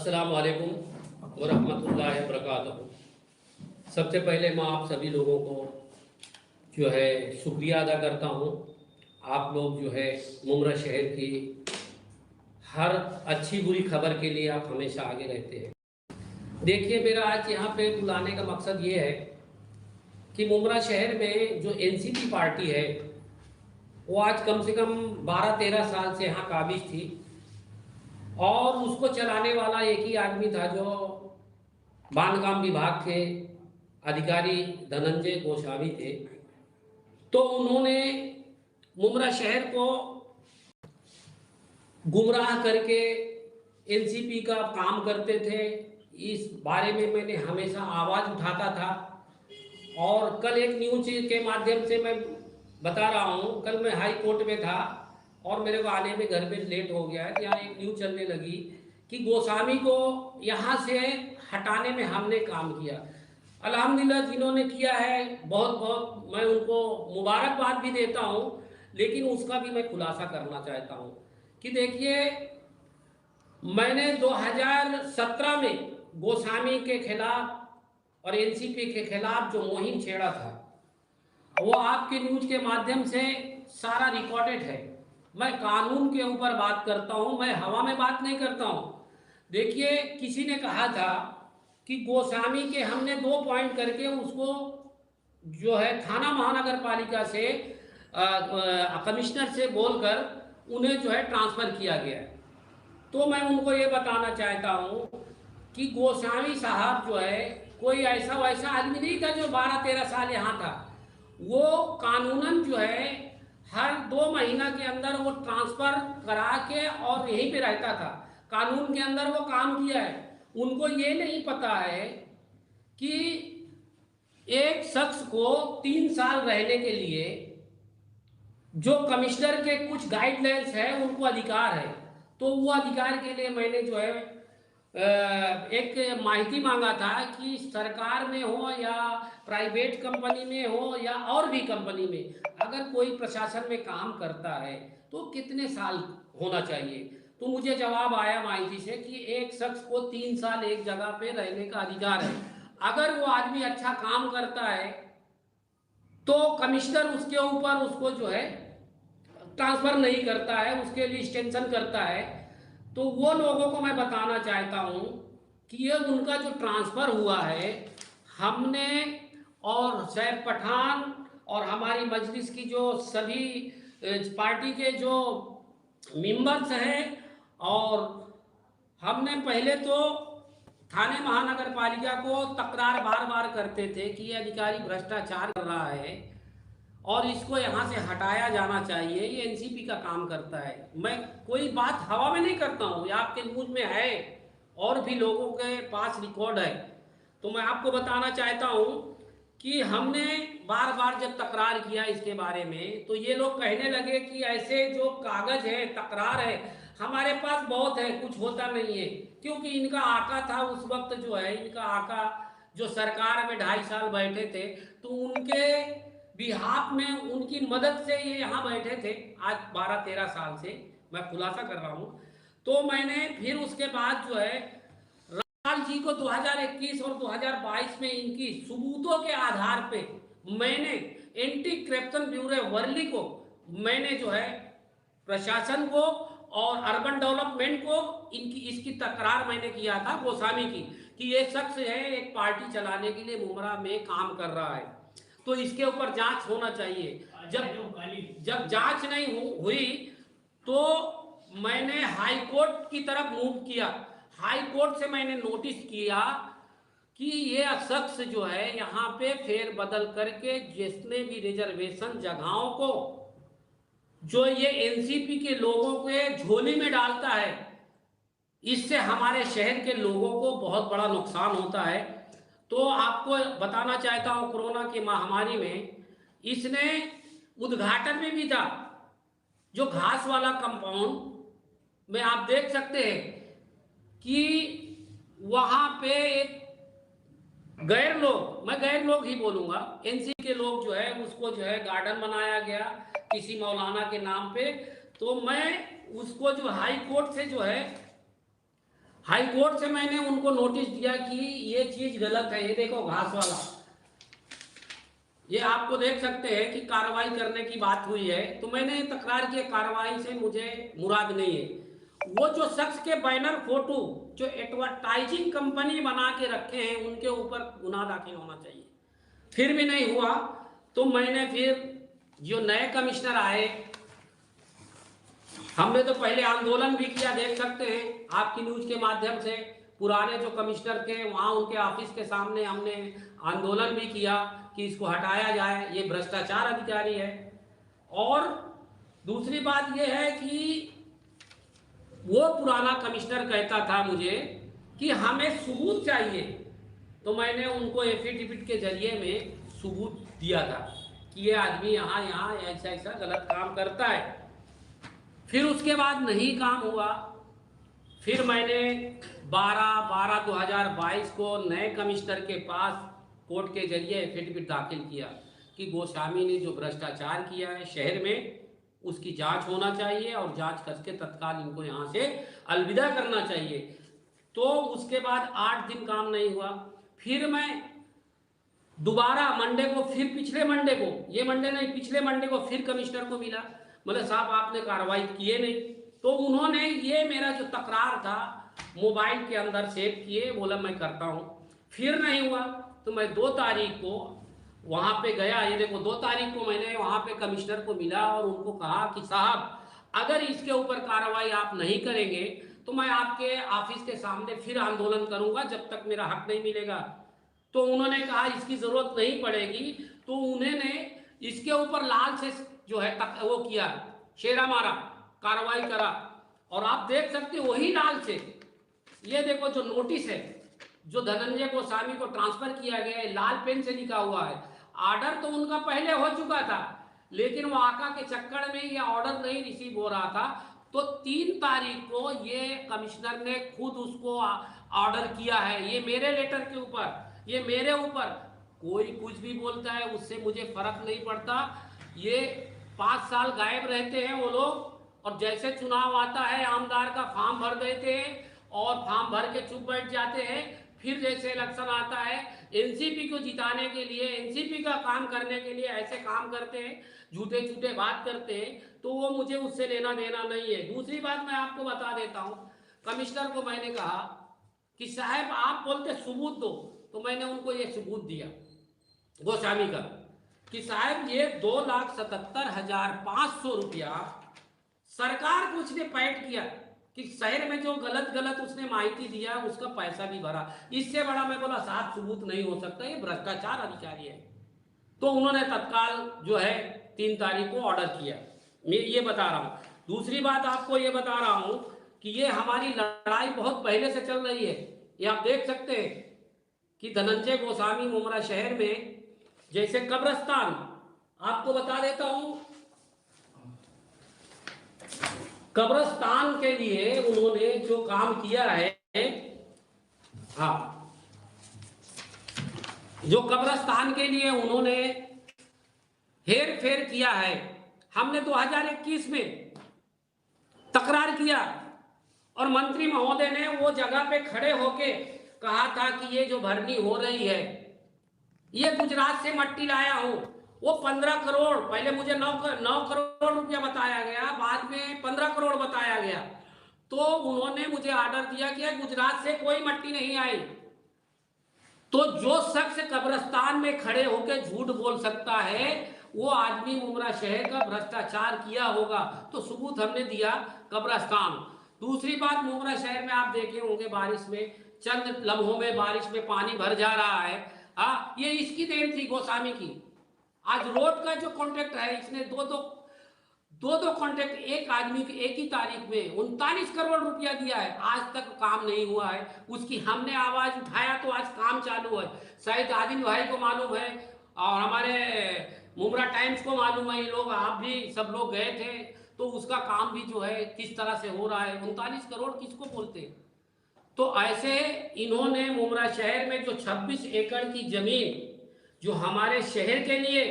अस्सलाम वालेकुम वरहमतुल्लाहि वबरकातुहू। सबसे पहले मैं आप सभी लोगों को जो है शुक्रिया अदा करता हूँ। आप लोग जो है मुमरा शहर की हर अच्छी बुरी खबर के लिए आप हमेशा आगे रहते हैं। देखिए, मेरा आज यहाँ पे बुलाने का मकसद ये है कि मुमरा शहर में जो एनसीपी पार्टी है वो आज कम से कम 12-13 साल से यहाँ काबिज थी और उसको चलाने वाला एक ही आदमी था जो बांधकाम विभाग के अधिकारी धनंजय गोस्वामी थे। तो उन्होंने मुमरा शहर को गुमराह करके एनसीपी का काम करते थे। इस बारे में मैंने हमेशा आवाज़ उठाता था और कल एक न्यूज़ के माध्यम से मैं बता रहा हूँ। कल मैं हाई कोर्ट में था और मेरे को आने में घर पे लेट हो गया है। यहाँ एक न्यूज़ चलने लगी कि गोस्वामी को यहाँ से हटाने में हमने काम किया। अल्हम्दुलिल्लाह जिन्होंने किया है बहुत बहुत मैं उनको मुबारकबाद भी देता हूँ, लेकिन उसका भी मैं खुलासा करना चाहता हूँ कि देखिए, मैंने 2017 में गोस्वामी के खिलाफ और एनसीपी के खिलाफ जो मुहिम छेड़ा था वो आपके न्यूज़ के माध्यम से सारा रिकॉर्डेड है। मैं कानून के ऊपर बात करता हूँ, मैं हवा में बात नहीं करता हूँ। देखिए, किसी ने कहा था कि गोस्वामी के हमने 2 पॉइंट करके उसको जो है थाना महानगर पालिका से कमिश्नर से बोलकर उन्हें जो है ट्रांसफ़र किया गया। तो मैं उनको ये बताना चाहता हूँ कि गोस्वामी साहब जो है कोई ऐसा वैसा आदमी नहीं था जो 12-13 साल यहाँ था। वो कानूनन जो है हर 2 महीना के अंदर वो ट्रांसफ़र करा के और यहीं पे रहता था। कानून के अंदर वो काम किया है। उनको ये नहीं पता है कि एक शख्स को 3 साल रहने के लिए जो कमिश्नर के कुछ गाइडलाइंस है उनको अधिकार है। तो वो अधिकार के लिए मैंने जो है एक माहिती मांगा था कि सरकार में हो या प्राइवेट कंपनी में हो या और भी कंपनी में अगर कोई प्रशासन में काम करता है तो कितने साल होना चाहिए। तो मुझे जवाब आया माहिती से कि एक शख्स को 3 साल एक जगह पे रहने का अधिकार है। अगर वो आदमी अच्छा काम करता है तो कमिश्नर उसके ऊपर उसको जो है ट्रांसफ़र नहीं करता है, उसके लिए एक्सटेंशन करता है। तो वो लोगों को मैं बताना चाहता हूँ कि ये उनका जो ट्रांसफ़र हुआ है, हमने और सैफ पठान और हमारी मजलिस की जो सभी पार्टी के जो मेंबर्स हैं और हमने पहले तो थाने महानगर पालिका को तकरार बार बार करते थे कि ये अधिकारी भ्रष्टाचार कर रहा है और इसको यहाँ से हटाया जाना चाहिए, ये एनसीपी का काम करता है। मैं कोई बात हवा में नहीं करता हूँ, ये आपके न्यूज़ में है और भी लोगों के पास रिकॉर्ड है। तो मैं आपको बताना चाहता हूँ कि हमने बार बार जब तकरार किया इसके बारे में तो ये लोग कहने लगे कि ऐसे जो कागज है तकरार है हमारे पास बहुत है, कुछ होता नहीं है। क्योंकि इनका आका था उस वक्त जो है, इनका आका जो सरकार में 2.5 साल बैठे थे तो उनके बिहाफ में उनकी मदद से ये यहाँ बैठे थे। आज 12-13 साल से मैं खुलासा कर रहा हूँ। तो मैंने फिर उसके बाद जो है रामपाल जी को 2021 और 2022 में इनकी सबूतों के आधार पे मैंने एंटी करप्शन ब्यूरो वर्ली को मैंने जो है प्रशासन को और अर्बन डेवलपमेंट को इसकी तकरार मैंने किया था गोस्वामी की कि ये शख्स है एक पार्टी चलाने के लिए मुमरा में काम कर रहा है, तो इसके ऊपर जांच होना चाहिए। जब जांच नहीं हुई तो मैंने हाई कोर्ट की तरफ मूव किया। हाई कोर्ट से मैंने नोटिस किया कि ये शख्स जो है यहाँ पे फेर बदल करके जितने भी रिजर्वेशन जगहों को जो ये एनसीपी के लोगों के झोली में डालता है, इससे हमारे शहर के लोगों को बहुत बड़ा नुकसान होता है। तो आपको बताना चाहता हूँ, कोरोना की महामारी में इसने उद्घाटन में भी था जो घास वाला कंपाउंड में आप देख सकते हैं कि वहाँ पे एक गैर लोग, मैं गैर लोग ही बोलूँगा, एनसीपी के लोग जो है उसको जो है गार्डन बनाया गया किसी मौलाना के नाम पे। तो मैं उसको जो हाई कोर्ट से जो है हाई कोर्ट से मैंने उनको नोटिस दिया कि ये चीज गलत है। ये देखो घास वाला, ये आपको देख सकते हैं कि कार्रवाई करने की बात हुई है, तो मैंने तकरार की कार्रवाई से मुझे मुराद नहीं है। वो जो शख्स के बैनर फोटो जो एडवर्टाइजिंग कंपनी बना के रखे हैं उनके ऊपर गुनाह दाखिल होना चाहिए, फिर भी नहीं हुआ। तो मैंने फिर जो नए कमिश्नर आए, हमने तो पहले आंदोलन भी किया, देख सकते हैं आपकी न्यूज के माध्यम से। पुराने जो कमिश्नर थे वहां उनके ऑफिस के सामने हमने आंदोलन भी किया कि इसको हटाया जाए, ये भ्रष्टाचार अधिकारी है। और दूसरी बात ये है कि वो पुराना कमिश्नर कहता था मुझे कि हमें सबूत चाहिए, तो मैंने उनको एफिडेविट के जरिए में सबूत दिया था कि ये आदमी यहाँ यहाँ ऐसा ऐसा गलत काम करता है। फिर उसके बाद नहीं काम हुआ। फिर मैंने 12/12/2022 को नए कमिश्नर के पास कोर्ट के जरिए एफिडेविट दाखिल किया कि गोस्वामी ने जो भ्रष्टाचार किया है शहर में उसकी जांच होना चाहिए और जांच करके तत्काल इनको यहाँ से अलविदा करना चाहिए। तो उसके बाद 8 दिन काम नहीं हुआ। फिर मैं दोबारा मंडे को, फिर पिछले मंडे को, ये मंडे नहीं पिछले मंडे को फिर कमिश्नर को मिला, बोले साहब आपने कार्रवाई किए नहीं। तो उन्होंने ये मेरा जो तकरार था मोबाइल के अंदर सेव किए, बोला मैं करता हूँ। फिर नहीं हुआ तो मैं 2 तारीख को वहाँ पे गया। ये देखो 2 तारीख को मैंने वहाँ पे कमिश्नर को मिला और उनको कहा कि साहब अगर इसके ऊपर कार्रवाई आप नहीं करेंगे तो मैं आपके ऑफिस के सामने फिर आंदोलन करूंगा जब तक मेरा हक नहीं मिलेगा। तो उन्होंने कहा इसकी जरूरत नहीं पड़ेगी। तो उन्होंने इसके ऊपर लाल से जो है वो किया, शेरा मारा, कार्रवाई करा। और आप देख सकते वही लाल से, ये देखो जो नोटिस है जो धनंजय गोस्वामी को ट्रांसफर किया गया है, लाल पेन से लिखा हुआ है। ऑर्डर तो उनका पहले हो चुका था, लेकिन वो आका के चक्कर में ये ऑर्डर नहीं रिसीव हो रहा था। तो 3 तारीख को ये कमिश्नर ने खुद उसको ऑर्डर किया है। ये मेरे लेटर के ऊपर, ये मेरे ऊपर, कोई कुछ भी बोलता है उससे मुझे फर्क नहीं पड़ता। ये 5 साल गायब रहते हैं वो लोग, और जैसे चुनाव आता है आमदार का फॉर्म भर देते हैं और फॉर्म भर के चुप बैठ जाते हैं। फिर जैसे इलेक्शन आता है एनसीपी को जिताने के लिए, एनसीपी का काम करने के लिए ऐसे काम करते हैं, झूठे झूठे बात करते हैं। तो वो मुझे उससे लेना देना नहीं है। दूसरी बात मैं आपको बता देता हूँ, कमिश्नर को मैंने कहा कि साहब आप बोलते सबूत दो, तो मैंने उनको ये सबूत दिया गोस्वामी का कि साहब ये 2,77,500 रुपया सरकार को उसने पैड किया कि शहर में जो गलत गलत उसने माहिती दिया उसका पैसा भी भरा। इससे बड़ा मैं बोला साफ सबूत नहीं हो सकता, ये भ्रष्टाचार अधिकारी है। तो उन्होंने तत्काल जो है 3 तारीख को ऑर्डर किया। मैं ये बता रहा हूँ। दूसरी बात आपको ये बता रहा हूँ कि ये हमारी लड़ाई बहुत पहले से चल रही है। ये आप देख सकते हैं कि धनंजय गोस्वामी मुमरा शहर में जैसे कब्रिस्तान, आपको बता देता हूं, कब्रिस्तान के लिए उन्होंने जो काम किया है, हाँ, जो कब्रिस्तान के लिए उन्होंने हेर फेर किया है, हमने 2021 में तकरार किया और मंत्री महोदय ने वो जगह पे खड़े होके कहा था कि ये जो भरनी हो रही है ये गुजरात से मट्टी लाया हूं। वो 15 करोड़, पहले मुझे 9 करोड़ रुपया बताया गया, बाद में 15 करोड़ बताया गया। तो उन्होंने मुझे ऑर्डर दिया कि गुजरात से कोई मट्टी नहीं आई। तो जो शख्स कब्रिस्तान में खड़े होकर झूठ बोल सकता है वो आदमी मुमरा शहर का भ्रष्टाचार किया होगा। तो सबूत हमने दिया कब्रिस्तान। दूसरी बात, मुमरा शहर में आप देखे होंगे बारिश में, चंद लम्हों में बारिश में पानी भर जा रहा है। हाँ, ये इसकी देन थी गोस्वामी की। आज रोड का जो कॉन्ट्रैक्ट है, इसने दो कॉन्ट्रैक्ट एक आदमी के एक ही तारीख में 39 करोड़ रुपया दिया है, आज तक काम नहीं हुआ है। उसकी हमने आवाज उठाया तो आज काम चालू है। शायद आदिल भाई को मालूम है और हमारे मुमरा टाइम्स को मालूम है, ये लोग, आप भी सब लोग गए थे, तो उसका काम भी जो है किस तरह से हो रहा है। 39 करोड़ किसको बोलते हैं? तो ऐसे इन्होंने मुमरा शहर में जो 26 एकड़ की जमीन जो हमारे शहर के लिए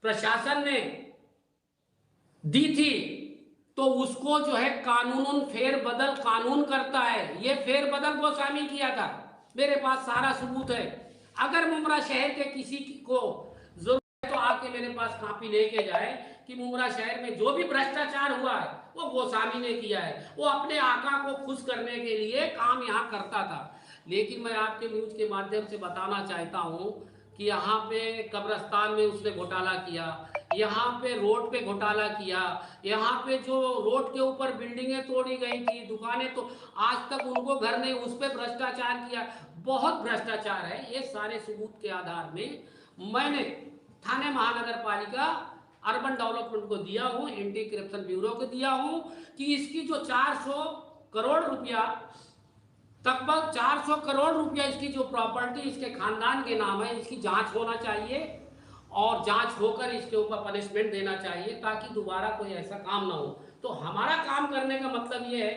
प्रशासन ने दी थी, तो उसको जो है कानूनन फेरबदल कानून करता है। ये फेरबदल गोस्वामी किया था, मेरे पास सारा सबूत है। अगर मुमरा शहर के किसी को जरूरत है तो आके मेरे पास कॉपी लेके जाए कि मुमरा शहर में जो भी भ्रष्टाचार हुआ है वो गोस्वामी ने किया है। वो अपने आका को खुश करने के लिए काम यहाँ करता था। लेकिन मैं आपके न्यूज के माध्यम से बताना चाहता हूँ कि यहाँ पे कब्रस्तान में उसने घोटाला किया, यहाँ पे रोड पे घोटाला किया, यहाँ पे जो रोड के ऊपर बिल्डिंगें तोड़ी गई थी, दुकानें, तो आज तक उनको घर नहीं, उस पर भ्रष्टाचार किया। बहुत भ्रष्टाचार है। ये सारे सबूत के आधार में मैंने थाने महानगर पालिका अर्बन डेवलपमेंट को दिया हूँ, एंटी करप्शन ब्यूरो को दिया हूँ कि इसकी जो 400 करोड़ रुपया, लगभग 400 करोड़ रुपया इसकी जो प्रॉपर्टी इसके खानदान के नाम है, इसकी जांच होना चाहिए और जांच होकर इसके ऊपर पनिशमेंट देना चाहिए ताकि दोबारा कोई ऐसा काम ना हो। तो हमारा काम करने का मतलब ये है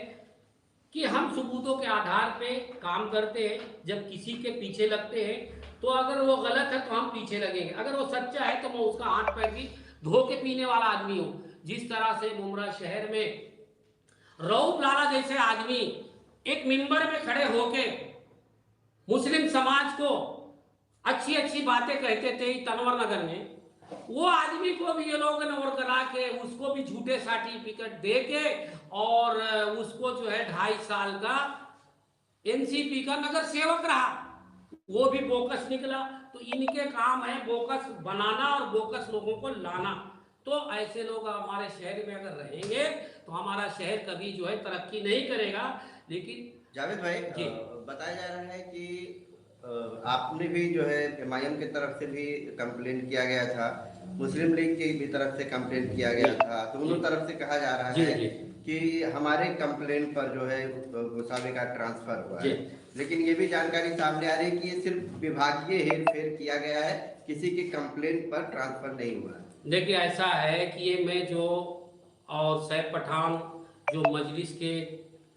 कि हम सबूतों के आधार पे काम करते हैं। जब किसी के पीछे लगते हैं तो अगर वो गलत है तो हम पीछे लगेंगे, अगर वो सच्चा है तो मैं उसका हाथ पैर भी धो के पीने वाला आदमी हूँ। जिस तरह से मुमरा शहर में रऊफ लाला जैसे आदमी एक मिंबर में खड़े होके मुस्लिम समाज को अच्छी अच्छी बातें कहते थे तनवर नगर में, वो आदमी को भी ये लोग नवर करा के उसको भी झूठे सर्टिफिकेट दे के और उसको जो है 2.5 साल का एनसीपी का नगर सेवक रहा, वो भी बोकस निकला। तो इनके काम है बोकस बनाना और बोकस लोगों को लाना। तो ऐसे लोग हमारे शहर में अगर रहेंगे तो हमारा शहर कभी जो है तरक्की नहीं करेगा। लेकिन जावेद भाई बताया जा रहा है कि आपने भी जो है एमआईएम की तरफ से भी कंप्लेंट किया गया था, मुस्लिम लीग की भी तरफ से कंप्लेंट किया गया था, दोनों तरफ से कहा जा रहा है कि हमारे कंप्लेंट पर जो है गोसावी का ट्रांसफर हुआ है। लेकिन ये भी जानकारी सामने आ रही है कि ये सिर्फ विभागीय हेरफेर किया गया है, किसी के कंप्लेंट पर ट्रांसफर नहीं हुआ। देखिए ऐसा है कि ये मैं जो और सैफ पठान जो मजलिस के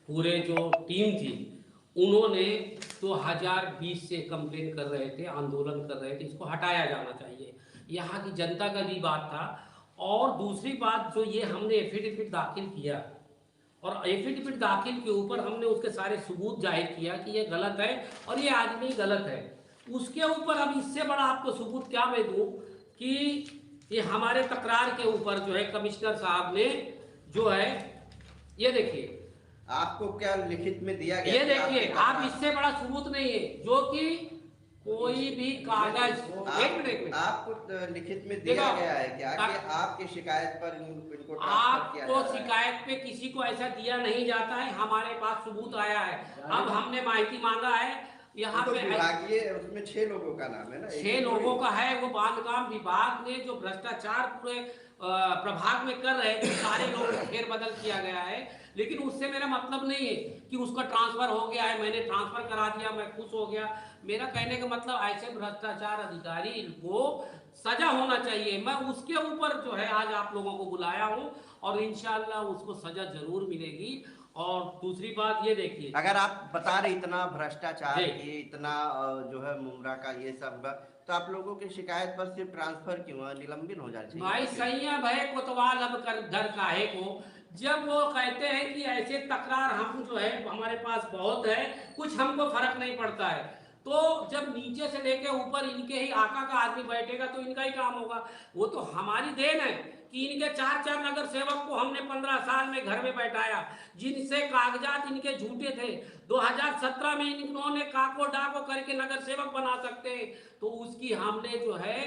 पूरे जो टीम थी उन्होंने 2020 से कंप्लेन कर रहे थे, आंदोलन कर रहे थे, इसको हटाया जाना चाहिए। यहाँ की जनता का भी बात था। और दूसरी बात जो ये हमने एफिडेविट दाखिल किया और एफिडेविट दाखिल के ऊपर हमने उसके सारे सबूत जाहिर किया कि ये गलत है और ये आदमी गलत है। उसके ऊपर अब इससे बड़ा आपको सबूत क्या मैं दूँ कि ये हमारे तकरार के ऊपर जो है कमिश्नर साहब ने जो है, ये देखिए आपको क्या लिखित में दिया गया, ये देखिए आप इससे बड़ा सबूत नहीं है जो कि कोई भी कागज एक आपको लिखित में दिया गया है क्या कि आपकी शिकायत पर इनको आपको शिकायत पे किसी को ऐसा दिया नहीं जाता है, हमारे पास सबूत आया है। अब हमने माहिती मांगा है यहाँ तो पे विभागीय उसमें 6 लोगों का नाम है ना, 6 लोगों का है। वो बांधकाम विभाग ने जो भ्रष्टाचार पूरे प्रभाग में कर रहे थे सारे लोगों को फेरबदल किया गया है। लेकिन उससे मेरा मतलब नहीं है कि उसका ट्रांसफर हो गया है, मैंने ट्रांसफर करा दिया, मैं खुश हो गया। मेरा कहने का मतलब ऐसे भ्रष्टाचार अधिकारी को सजा होना चाहिए। मैं उसके ऊपर जो है आज आप लोगों को बुलाया हूँ और इंशाल्लाह उसको सजा जरूर मिलेगी। और दूसरी बात ये देखिए, अगर आप बता रहे इतना भ्रष्टाचार ये इतना जो है मुमरा का ये सब, तो आप लोगों की शिकायत पर सिर्फ ट्रांसफर क्यों, निलंबन हो जाना चाहिए। भाई सही है भाई, कोतवाल अब कर घर काहे को। जब वो कहते हैं कि ऐसे तकरार हम जो है हमारे पास बहुत है, कुछ हमको फर्क नहीं पड़ता है, तो जब नीचे से लेके ऊपर इनके ही आका का आदमी बैठेगा तो इनका ही काम होगा। वो तो हमारी देन है कि इनके 4 नगर सेवक को हमने 15 साल में घर में बैठाया, जिनसे कागजात इनके झूठे थे। 2017 में इन्होंने काको डाको करके नगर सेवक बना सकते हैं, तो उसकी हमने जो है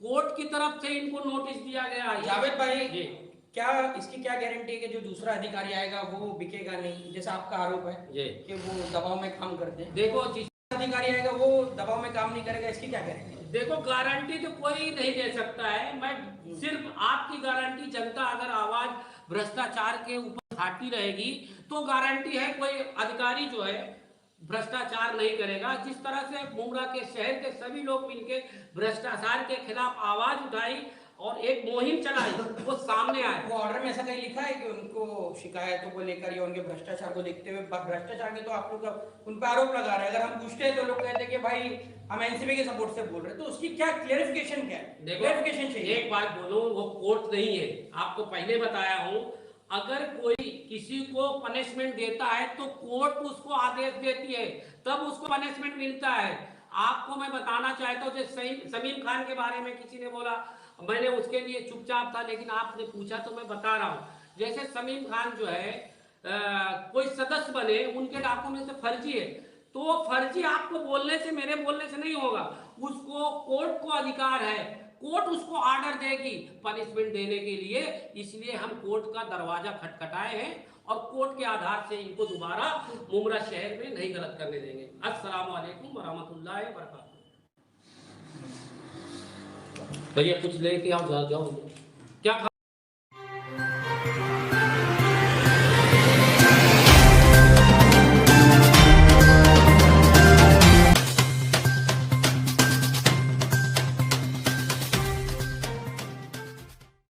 कोर्ट की तरफ से इनको नोटिस दिया गया। जावेद भाई क्या इसकी क्या गारंटी है कि जो दूसरा अधिकारी आएगा वो बिकेगा नहीं, जैसा आपका आरोप है कि वो दबाव में काम करते हैं। देखो जिस अधिकारी आएगा वो दबाव में काम नहीं करेगा, इसकी क्या गारंटी? देखो गारंटी तो कोई नहीं दे सकता है, मैं सिर्फ आपकी गारंटी, जनता अगर आवाज भ्रष्टाचार के ऊपर उठाती रहेगी तो गारंटी है कोई अधिकारी जो है भ्रष्टाचार नहीं करेगा। जिस तरह से मुमरा के शहर के सभी लोग मिलकर भ्रष्टाचार के खिलाफ आवाज उठाई और एक मुहिम चलाई, वो सामने आए। वो ऑर्डर में ऐसा कहीं लिखा है कि उनको शिकायतों को लेकर या उनके भ्रष्टाचार को देखते हुए, भ्रष्टाचार के तो आप लोग उन पर आरोप लगा रहे हैं, अगर हम पूछते हैं तो लोग कहते हैं कि भाई हम एनसीबी के सपोर्ट से बोल रहे हैं, तो उसकी क्या क्लेरिफिकेशन क्या है? क्लेरिफिकेशन चाहिए। एक बात बोलूं, वो कोर्ट नहीं है, आपको पहले बताया हूं। अगर कोई किसी को पनिशमेंट देता है तो कोर्ट उसको आदेश देती है, तब उसको पनिशमेंट मिलता है। आपको मैं बताना चाहता हूँ, जैसे समीम खान के बारे में किसी ने बोला, मैंने उसके लिए चुपचाप था, लेकिन आपने पूछा तो मैं बता रहा हूँ। जैसे समीम खान जो है कोई सदस्य बने, उनके डॉक्यूमेंट से फर्जी है, तो फर्जी आपको बोलने से, मेरे बोलने से नहीं होगा, उसको कोर्ट को अधिकार है, कोर्ट उसको ऑर्डर देगी पनिशमेंट देने के लिए। इसलिए हम कोर्ट का दरवाजा खटखटाए हैं और कोर्ट के आधार से इनको दोबारा मुमरा शहर में नहीं गलत करने देंगे। अस्सलाम वालेकुम वरहमतुल्लाहि वबरकातुहू। भैया कुछ लेके आओ, जाओ क्या